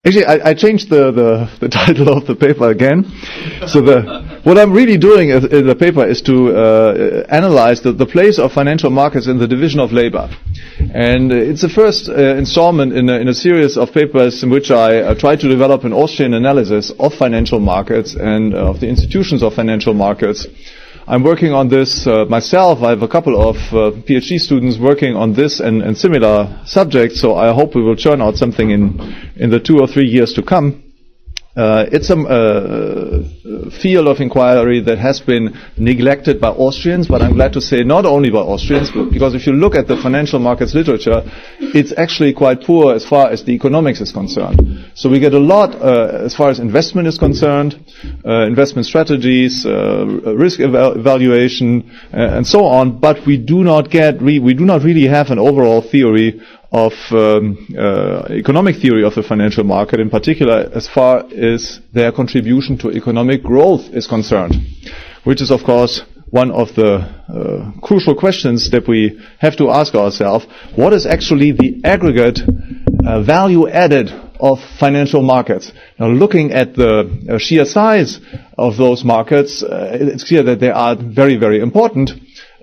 Actually, I changed the title of the paper again. So what I'm really doing in the paper is to analyze the place of financial markets in the division of labor. And it's the first installment in a series of papers in which I try to develop an Austrian analysis of financial markets and of the institutions of financial markets. I'm working on this myself. I have a couple of PhD students working on this and similar subjects, so I hope we will churn out something in the 2 or 3 years to come. It's a field of inquiry that has been neglected by Austrians, but I'm glad to say not only by Austrians, because if you look at the financial markets literature, it's actually quite poor as far as the economics is concerned. So we get a lot as far as investment is concerned, investment strategies, risk evaluation, and so on, but we do not really have an overall theory of economic theory of the financial market, in particular as far as their contribution to economic growth is concerned, which is of course one of the crucial questions that we have to ask ourselves. What is actually the aggregate value added of financial markets? Now, looking at the sheer size of those markets, it's clear that they are very, very important.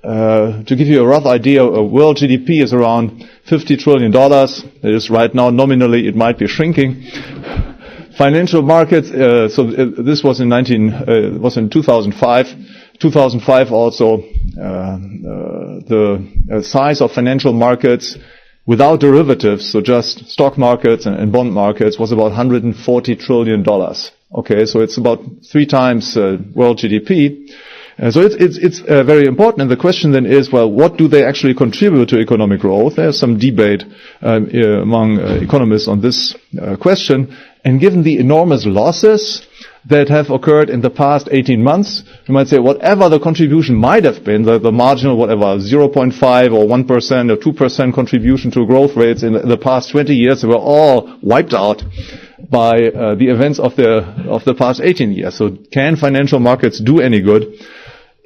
To give you a rough idea, world GDP is around $50 trillion. It is right now nominally, it might be shrinking. Financial markets, this was in 2005. 2005 also, the size of financial markets without derivatives, so just stock markets and bond markets, was about $140 trillion. Okay, so it's about 3 times world GDP. So it's very important, and the question then is, well, what do they actually contribute to economic growth? There's some debate among economists on this question, and given the enormous losses that have occurred in the past 18 months, you might say whatever the contribution might have been, the marginal, whatever, 0.5 or 1% or 2% contribution to growth rates in the past 20 years, they were all wiped out by the events of the past 18 years. So can financial markets do any good?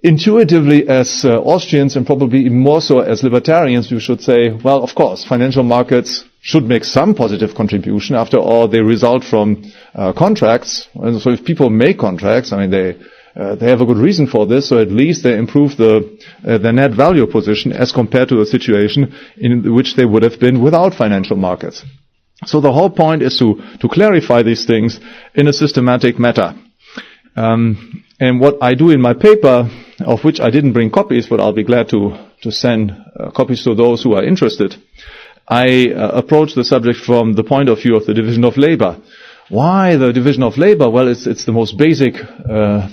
Intuitively, as Austrians, and probably even more so as libertarians, we should say, well, of course, financial markets should make some positive contribution. After all, they result from contracts. And so if people make contracts, I mean, they have a good reason for this, so at least they improve their net value position as compared to a situation in which they would have been without financial markets. So the whole point is to clarify these things in a systematic manner. And what I do in my paper, of which I didn't bring copies, but I'll be glad to send copies to those who are interested, I approach the subject from the point of view of the division of labor. Why the division of labor? Well, it's the most basic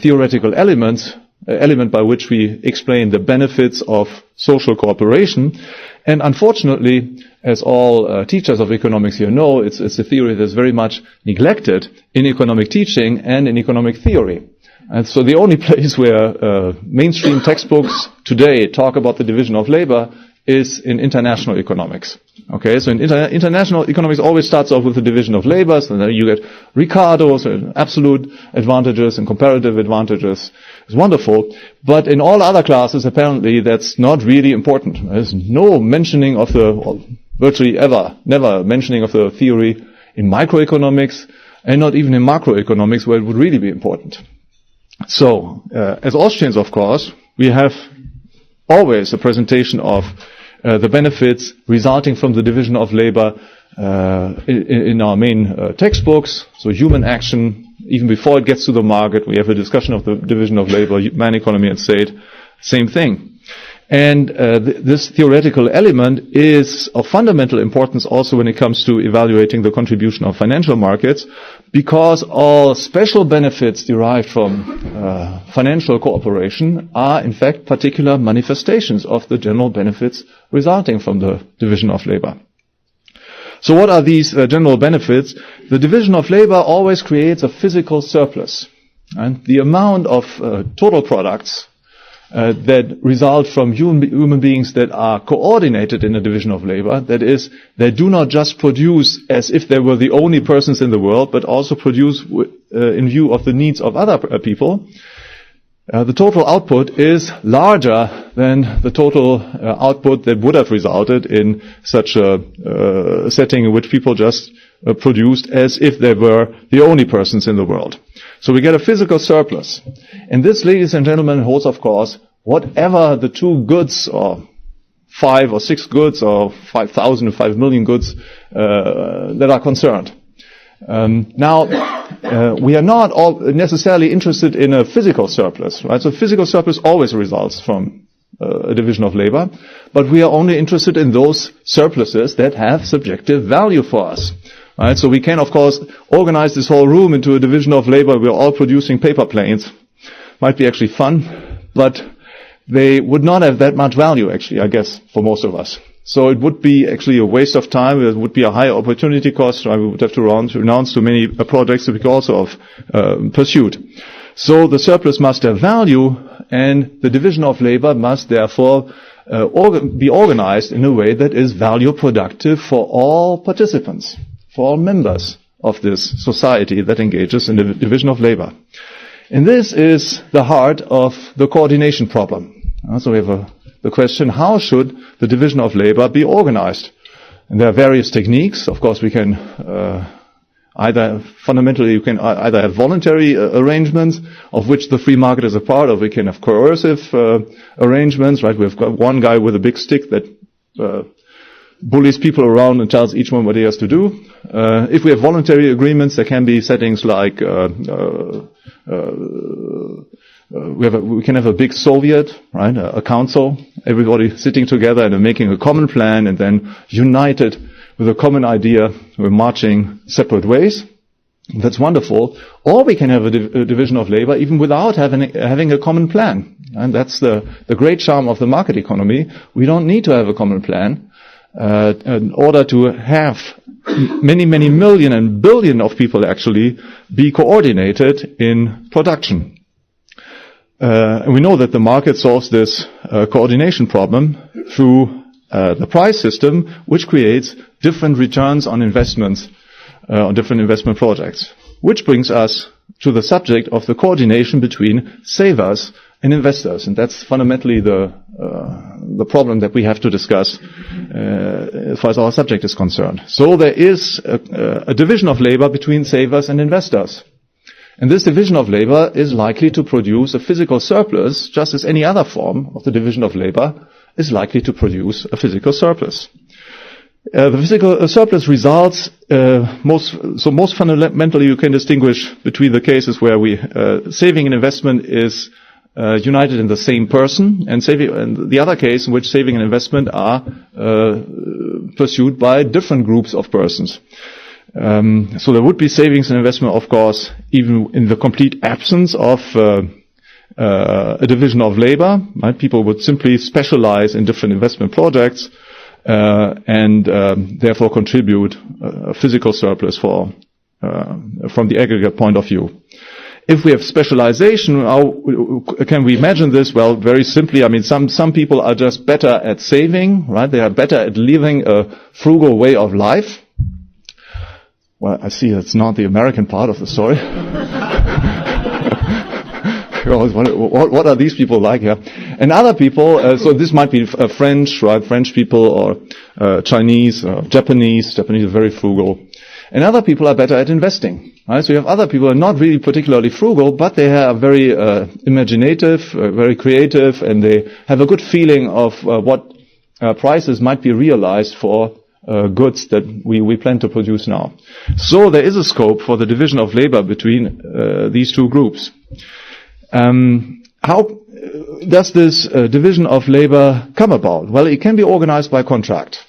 theoretical element by which we explain the benefits of social cooperation. And unfortunately, as all teachers of economics here know, it's a theory that's very much neglected in economic teaching and in economic theory. And so the only place where mainstream textbooks today talk about the division of labor is in international economics. Okay, so in international economics always starts off with the division of labor, so then you get Ricardo's absolute advantages and comparative advantages. It's wonderful. But in all other classes, apparently, that's not really important. There's no mentioning of virtually never mentioning of the theory in microeconomics, and not even in macroeconomics, where it would really be important. So, as Austrians, of course, we have always a presentation of the benefits resulting from the division of labor in our main textbooks. So human action, even before it gets to the market, we have a discussion of the division of labor, man, economy, and state, same thing. And this theoretical element is of fundamental importance also when it comes to evaluating the contribution of financial markets, because all special benefits derived from financial cooperation are in fact particular manifestations of the general benefits resulting from the division of labor. So what are these general benefits? The division of labor always creates a physical surplus, and the amount of total products that result from human beings that are coordinated in a division of labor. That is, they do not just produce as if they were the only persons in the world, but also produce in view of the needs of other people. the total output is larger than the total output that would have resulted in such a setting in which people just produced as if they were the only persons in the world. So we get a physical surplus. And this, ladies and gentlemen, holds, of course, whatever the two goods, or 5 or 6 goods, or 5,000 or 5 million goods that are concerned. Now, we are not all necessarily interested in a physical surplus, right? So physical surplus always results from a division of labor, but we are only interested in those surpluses that have subjective value for us. Right, so we can, of course, organize this whole room into a division of labor. We're all producing paper planes. Might be actually fun, but they would not have that much value, actually, I guess, for most of us. So it would be actually a waste of time. It would be a higher opportunity cost. Right? We would have to renounce to many projects that we could also have pursued. So the surplus must have value, and the division of labor must therefore be organized in a way that is value productive for all participants, for all members of this society that engages in the division of labor. And this is the heart of the coordination problem. So we have the question, how should the division of labor be organized? And there are various techniques. Of course, we can either have voluntary arrangements, of which the free market is a part of. We can have coercive arrangements, right? We've got one guy with a big stick that bullies people around and tells each one what he has to do. If we have voluntary agreements, there can be settings like we can have a big Soviet, right? A council, everybody sitting together and making a common plan, and then united with a common idea, we're marching separate ways. That's wonderful. Or we can have a division of labor even without having a common plan. And that's the great charm of the market economy. We don't need to have a common plan in order to have many, many million and billion of people actually be coordinated in production. And we know that the market solves this coordination problem through the price system, which creates different returns on investments on different investment projects. Which brings us to the subject of the coordination between savers and investors, and that's fundamentally the problem that we have to discuss as far as our subject is concerned. So there is a division of labor between savers and investors. And this division of labor is likely to produce a physical surplus, just as any other form of the division of labor is likely to produce a physical surplus. The physical surplus results, most fundamentally you can distinguish between the cases where saving and investment is united in the same person, and the other case in which saving and investment are pursued by different groups of persons. So there would be savings and investment, of course, even in the complete absence of a division of labor. Right? People would simply specialize in different investment projects and therefore contribute a physical surplus from the aggregate point of view. If we have specialization, how can we imagine this? Well, very simply, I mean, some people are just better at saving, right? They are better at living a frugal way of life. Well, I see that's not the American part of the story. What are these people like here? And other people, so this might be French, right? French people, or Chinese, Japanese. Japanese are very frugal. And other people are better at investing. Right? So you have other people who are not really particularly frugal, but they are very imaginative, very creative, and they have a good feeling of what prices might be realized for goods that we plan to produce now. So there is a scope for the division of labor between these two groups. How does this division of labor come about? Well, it can be organized by contract.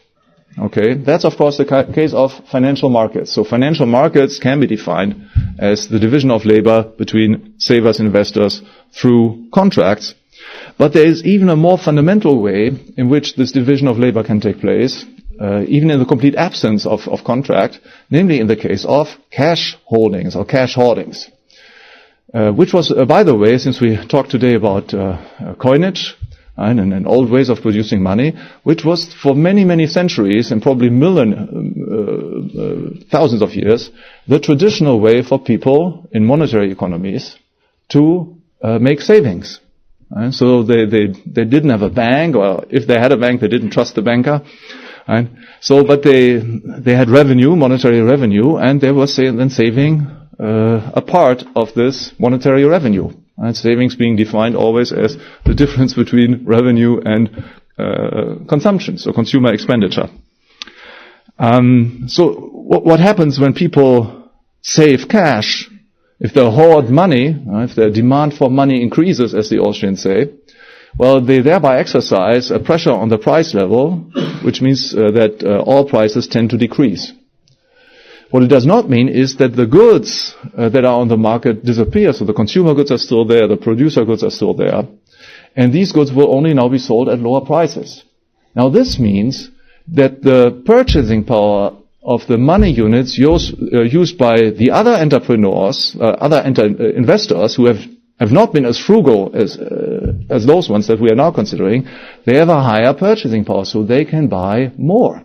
Okay, that's of course the case of financial markets. So financial markets can be defined as the division of labor between savers and investors through contracts. But there is even a more fundamental way in which this division of labor can take place, even in the complete absence of contract, namely in the case of cash holdings or cash hoardings. Which was, by the way, since we talked today about coinage and old ways of producing money, which was for many, many centuries and probably thousands of years, the traditional way for people in monetary economies to make savings. Right? So they didn't have a bank, or if they had a bank, they didn't trust the banker. Right? So, but they had revenue, monetary revenue, and they were then saving a part of this monetary revenue. Right? Savings being defined always as the difference between revenue and consumption, so consumer expenditure. So what happens when people save cash? If they hoard money, if their demand for money increases, as the Austrians say, well, they thereby exercise a pressure on the price level, which means that all prices tend to decrease. What it does not mean is that the goods that are on the market disappear. So the consumer goods are still there, the producer goods are still there, and these goods will only now be sold at lower prices. Now this means that the purchasing power of the money units used by the other entrepreneurs, investors who have not been as frugal as those ones that we are now considering, they have a higher purchasing power, so they can buy more.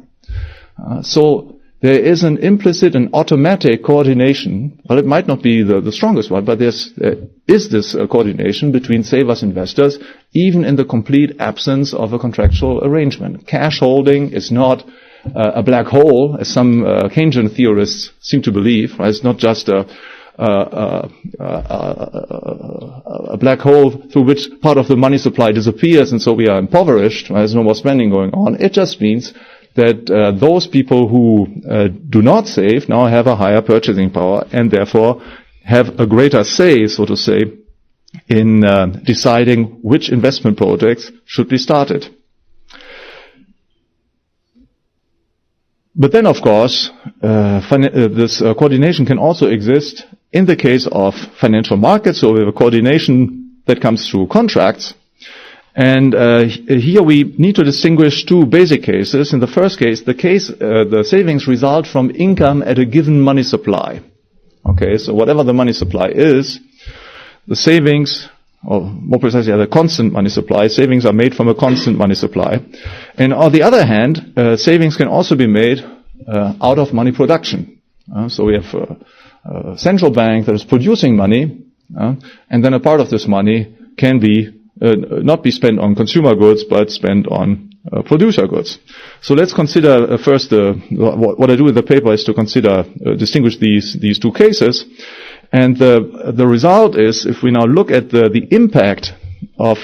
So there is an implicit and automatic coordination. Well, it might not be the strongest one, but there is this coordination between savers and investors, even in the complete absence of a contractual arrangement. Cash holding is not a black hole, as some Keynesian theorists seem to believe. Right? It's not just a black hole through which part of the money supply disappears, and so we are impoverished. Right? There's no more spending going on. It just means that those people who do not save now have a higher purchasing power and therefore have a greater say, so to say, in deciding which investment projects should be started. But then, of course, this coordination can also exist in the case of financial markets. So we have a coordination that comes through contracts. And here we need to distinguish two basic cases. In the first case, the savings result from income at a given money supply. Okay, so whatever the money supply is, the savings, or more precisely, the constant money supply, savings are made from a constant money supply. And on the other hand, savings can also be made out of money production. So we have a central bank that is producing money, and then a part of this money can be not be spent on consumer goods, but spent on producer goods. So let's consider first what I do with the paper is to distinguish these two cases. And the result is, if we now look at the impact of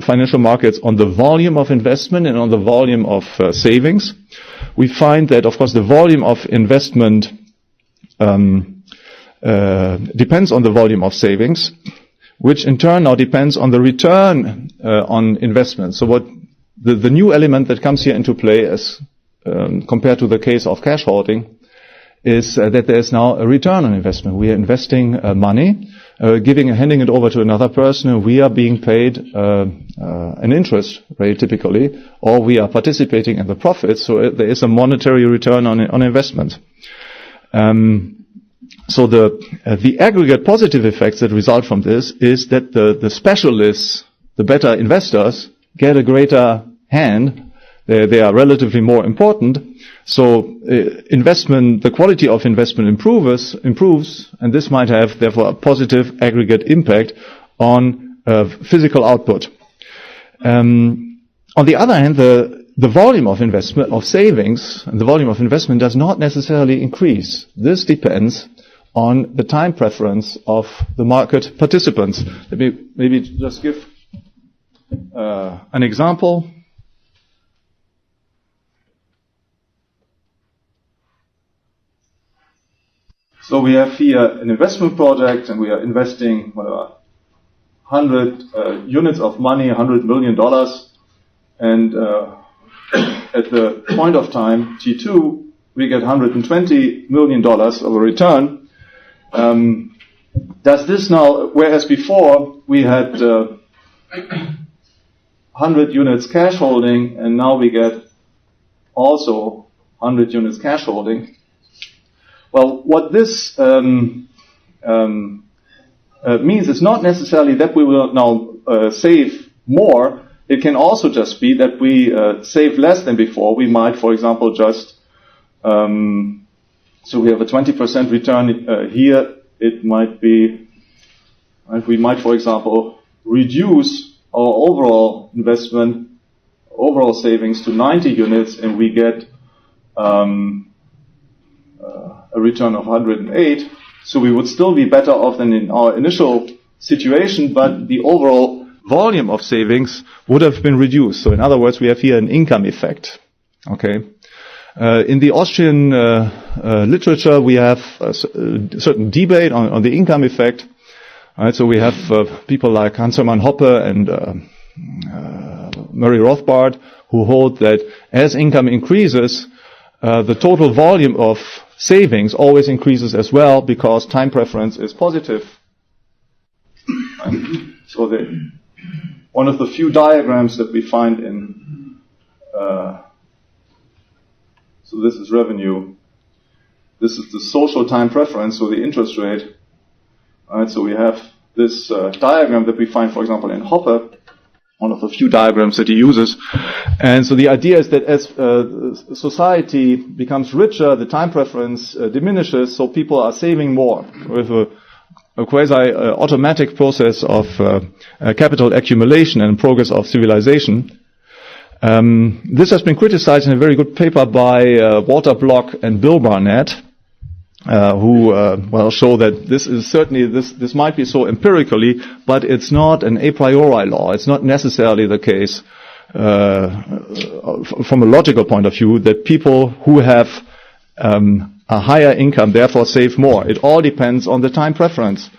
financial markets on the volume of investment and on the volume of savings, we find that, of course, the volume of investment depends on the volume of savings, which in turn now depends on the return on investment. So what the new element that comes here into play as compared to the case of cash holding is that there is now a return on investment. We are investing money, handing it over to another person, and we are being paid an interest rate typically, or we are participating in the profits. So there is a monetary return on investment. So the aggregate positive effects that result from this is that the specialists, the better investors, get a greater hand. They are relatively more important. So the quality of investment improves, and this might have therefore a positive aggregate impact on physical output. On the other hand, the volume of investment, of savings, and the volume of investment does not necessarily increase. This depends on the time preference of the market participants. Let me maybe just give an example. So we have here an investment project, and we are investing 100 units of money, $100 million, and at the point of time T2, we get $120 million of a return. Does this now, whereas before we had 100 units cash holding, and now we get also 100 units cash holding. Well, what this means is not necessarily that we will now save more. It can also just be that we save less than before. We might, for example, just so we have a 20% return here. It might be And we might, for example, reduce our overall investment, overall savings to 90 units, and we get a return of 108. So we would still be better off than in our initial situation, but the overall volume of savings would have been reduced. So in other words, we have here an income effect. Okay. In the Austrian literature, we have a certain debate on the income effect. Right, so we have people like Hans-Hermann Hoppe and Murray Rothbard who hold that as income increases, the total volume of savings always increases as well because time preference is positive. So one of the few diagrams that we find in, so this is revenue, this is the social time preference, so the interest rate. Alright, so we have this diagram that we find, for example, in Hoppe, one of the few diagrams that he uses. And so the idea is that as society becomes richer, the time preference diminishes, so people are saving more with a quasi-automatic process of capital accumulation and progress of civilization. This has been criticized in a very good paper by Walter Block and Bill Barnett, who show that this is certainly, this might be so empirically, but it's not an a priori law. It's not necessarily the case from a logical point of view that people who have a higher income therefore save more. It all depends on the time preference.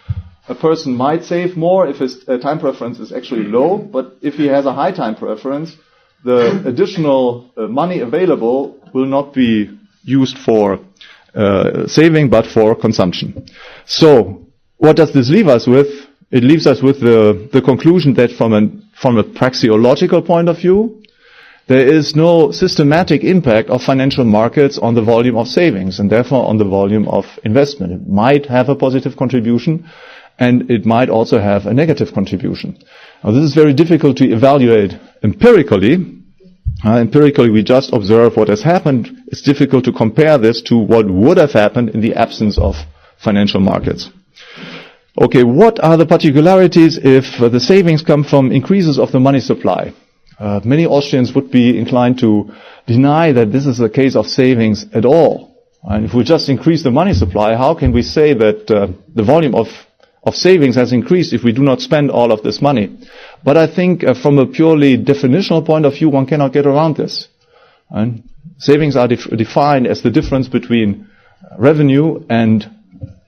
A person might save more if his time preference is actually low, but if he has a high time preference, the additional money available will not be used for saving, but for consumption. So, what does this leave us with? It leaves us with the conclusion that from a praxeological point of view, there is no systematic impact of financial markets on the volume of savings, and therefore on the volume of investment. It might have a positive contribution, and it might also have a negative contribution. Now, this is very difficult to evaluate empirically. Empirically, we just observe what has happened. It's difficult to compare this to what would have happened in the absence of financial markets. Okay, what are the particularities if the savings come from increases of the money supply? Many Austrians would be inclined to deny that this is a case of savings at all. And if we just increase the money supply, how can we say that the volume of savings has increased if we do not spend all of this money? But I think from a purely definitional point of view, one cannot get around this. And savings are defined as the difference between revenue and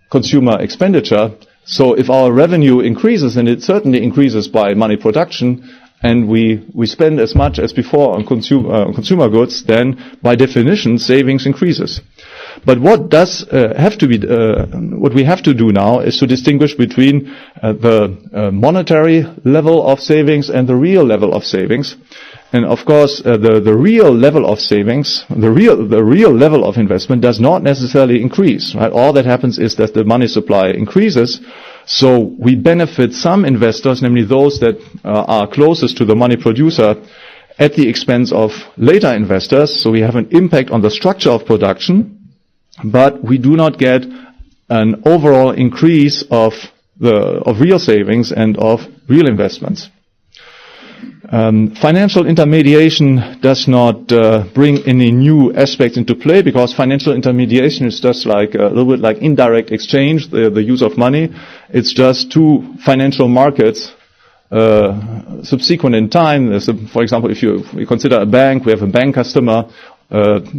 consumer expenditure. So if our revenue increases, and it certainly increases by money production, and we spend as much as before on consumer goods, then by definition savings increases. But what does have to be what we have to do now is to distinguish between the monetary level of savings and the real level of savings. And of course, the real level of savings, the real level of investment does not necessarily increase. Right? All that happens is that the money supply increases. So we benefit some investors, namely those that are closest to the money producer, at the expense of later investors. So we have an impact on the structure of production, but we do not get an overall increase of real savings and of real investments. Financial intermediation does not bring any new aspects into play, because financial intermediation is just like a little bit like indirect exchange, the use of money. It's just two financial markets subsequent in time. For example, if you consider a bank, we have a bank customer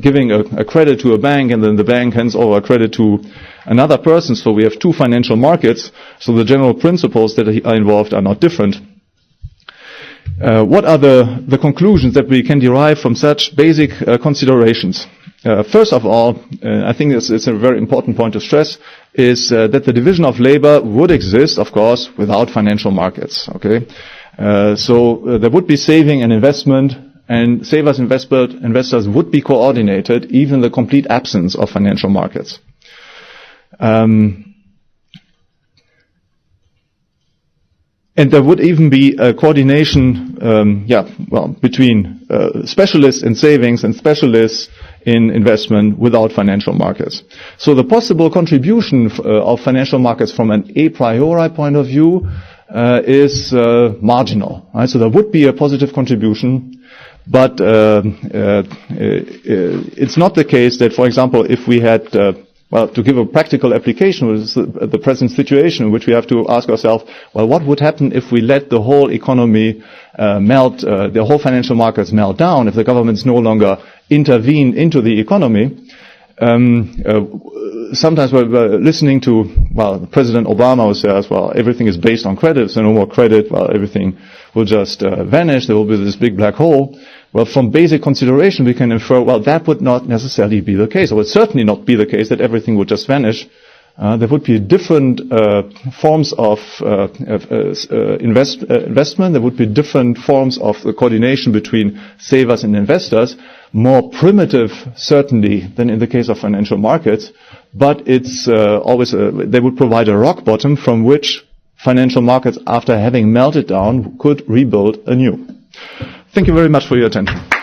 giving a credit to a bank, and then the bank hands over a credit to another person. So we have two financial markets. So the general principles that are involved are not different. What are the conclusions that we can derive from such basic considerations? First of all, I think it's a very important point to stress, is that the division of labor would exist, of course, without financial markets. Okay, so there would be saving and investment, and savers and investors would be coordinated, even in the complete absence of financial markets. And there would even be a coordination, between specialists in savings and specialists in investment without financial markets. So the possible contribution of financial markets from an a priori point of view is marginal. Right? So there would be a positive contribution, but it's not the case that, for example, if we had well, to give a practical application, which is the present situation in which we have to ask ourselves, well, what would happen if we let the whole economy melt, the whole financial markets melt down, if the governments no longer intervene into the economy? Sometimes we're listening to, well, President Obama who says, well, everything is based on credit, so no more credit, well, everything will just vanish, there will be this big black hole. Well, from basic consideration, we can infer, well, that would not necessarily be the case, or would certainly not be the case that everything would just vanish. There would be different forms of investment. There would be different forms of the coordination between savers and investors, more primitive, certainly, than in the case of financial markets. But it's always they would provide a rock bottom from which financial markets, after having melted down, could rebuild anew. Thank you very much for your attention.